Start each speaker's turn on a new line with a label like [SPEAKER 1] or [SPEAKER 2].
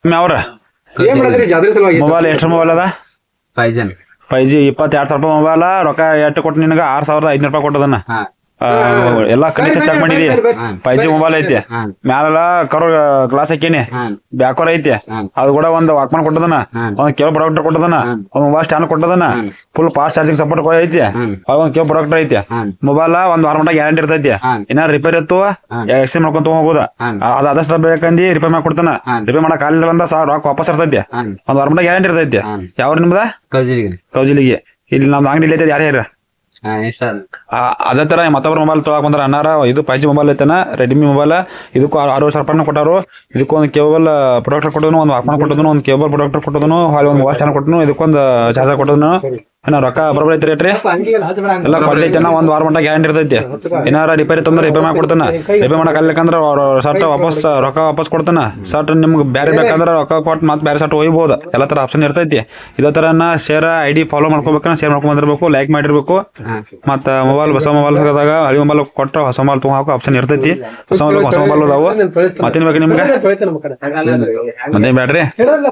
[SPEAKER 1] ಅವ್ರ
[SPEAKER 2] ಏನ್ ಮಾಡಿದ್ರಿ ಜಾತ್ರೆ ಸಲುವಾಗಿ
[SPEAKER 1] ಮೊಬೈಲ್ ಎಷ್ಟು ಮೊಬೈಲ್ ಅದ
[SPEAKER 3] 5G
[SPEAKER 1] 5G 22,000 ರೂಪಾಯಿ ಮೊಬೈಲ್ ರೊಕ್ಕ ಎಷ್ಟು ಕೊಟ್ಟು ನಿನಗ 6,500 ರೂಪಾಯಿ ಕೊಟ್ಟದನ್ನ ಎಲ್ಲಾ ಕಂಡೀಷನ್ ಚೆಕ್ ಮಾಡಿದಿ 5G ಮೊಬೈಲ್ ಐತಿ ಮ್ಯಾಲ ಕರು ಗ್ಲಾಸ್ ಹಾಕೇನಿ ಬ್ಯಾಕೋರ್ ಐತಿ ಅದು ಕೂಡ ಒಂದು ವಾಕ್ಮನ್ ಕೊಟ್ಟದನ ಒಂದ್ ಕೇಬಲ್ ಪ್ರೊಡಕ್ಟರ್ ಕೊಟ್ಟದನ ಒಂದ್ ಮೊಬೈಲ್ ಸ್ಟ್ಯಾಂಡ್ ಕೊಟ್ಟದನ ಫುಲ್ ಫಾಸ್ಟ್ ಚಾರ್ಜಿಂಗ್ ಸಪೋರ್ಟ್ ಐತಿ ಒಂದ್ ಕೇಬಲ್ ಪ್ರೊಡಕ್ಟರ್ ಐತಿ ಮೊಬೈಲ್ ಒಂದ್ ವಾರ ಮಟ್ಟ ಗ್ಯಾರಂಟಿ ಇರ್ತೈತಿ ಏನಾರ ರಿಪೇರ್ ಇತ್ತು ಎಕ್ಸ್ಚೇಂಜ್ ಮಾಡ್ಕೊಂತ ಹೋಗೋದ ಅದ ಅದಷ್ಟ ಬೇಕಂದಿ ರಿಪೇರ್ ಮಾಡಿ ಕೊಡ್ತಾನ ರಿಪೇರ್ ಮಾಡಕ್ ಆಗಿಲ್ಲ ಅಂದ್ರ ರೊಕ್ಕ ವಾಪಸ್ ಇರ್ತೈತಿ ಒಂದ್ ವಾರ ಮಟ್ಟ ಗ್ಯಾರಂಟಿ ಇರ್ತೈತಿ ಯಾವ ನಿಮ್ದ ಕೌಜಿಲಿಗೆ ಇಲ್ಲಿ ನಮ್ದು ಅಂಗಡಿ ಐತಿ ಯಾರ್ಯಾರ ಅದೇ ತರ ಮತ್ತೊಬ್ರು ಮೊಬೈಲ್ ತೊಗೊಳಕ್ ಬಂದ್ರ ಅನ್ನಾರ ಇದು 5G ಮೊಬೈಲ್ ಐತನ ರೆಡ್ಮಿ ಮೊಬೈಲ್ ಇದಕ್ಕೂ 60,000 ರೂಪಾಯಿ ಕೊಟ್ಟಾರು ಇದಕ್ಕೂ ಒಂದು ಕೇಬಲ್ ಪ್ರೊಡಕ್ಟರ್ ಕೊಟ್ಟದನು ಒಂದು ವಾಕ್ಮನ್ ಕೊಟ್ಟದನು ಒಂದು ಕೇಬಲ್ ಪ್ರೊಡಕ್ಟರ್ ಕೊಟ್ಟದನು ಹಾಗೆ ಒಂದು ವಾಚ್ ಚಾನಲ್ ಕೊಟ್ಟನು ಇದಕ್ಕೊಂದು ಚಾರ್ಜರ್ ಕೊಟ್ಟದನು ಏನ ರೊಕ್ಕ ಬರೋಬರ್ ಐತಿ ರೇಟ್ರಿ ಎಲ್ಲ ಕ್ವಾಲಿಟಿ ಐತಿ ಒಂದ್ ವಾರ ಮಟ್ಟ ಗ್ಯಾರಂಟಿ ಇರ್ತೈತಿ ಏನಾರ ರಿಪೇರಿ ತಂದ್ರೆ ರಿಪೇರ್ ಮಾಡಿ ಕೊಡ್ತಾನ ರಿಪೇರ್ ಮಾಡಕ್ ಆಗ್ಲಿಕ್ಕಂದ್ರ ಶರ್ಟ್ ವಾಪಸ್ ರೊಕ್ಕ ವಾಪಸ್ ಕೊಡ್ತಾನ ಶರ್ಟ್ ನಿಮ್ಗೆ ಬೇರೆ ಬೇಕಂದ್ರ ರೊಕ್ಕ ಕೊಟ್ಟು ಮತ್ತೆ ಬೇರೆ ಶರ್ಟ್ ಒಯ್ಬಹುದು ಎಲ್ಲಾ ತರ ಆಪ್ಷನ್ ಇರ್ತೈತಿ ಇದೇ ತರ ಶೇರ್ ID ಫಾಲೋ ಮಾಡ್ಕೋಬೇಕಂದ್ರೆ ಶೇರ್ ಮಾಡ್ಕೊಂಡ್ ಬಂದಿರ್ಬೇಕು ಲೈಕ್ ಮಾಡಿರ್ಬೇಕು ಮತ್ತ ಮೊಬೈಲ್ ಹೊಸ ಮೊಬೈಲ್ ಸಿಗದಾಗ ಹಳಿ ಮೊಬೈಲ್ ಕೊಟ್ರ ಹೊಸ ಮೊಬೈಲ್ ತಗೋಕ ಆಪ್ಷನ್ ಇರ್ತೈತಿ ಹೊಸ ಮೊಬೈಲ್ ಅದಾವು ಮತ್ತೇನ್ ಬೇಕು ನಿಮ್ಗೆ ಮತ್ತೇನ್ ಬ್ಯಾಡ್ರಿ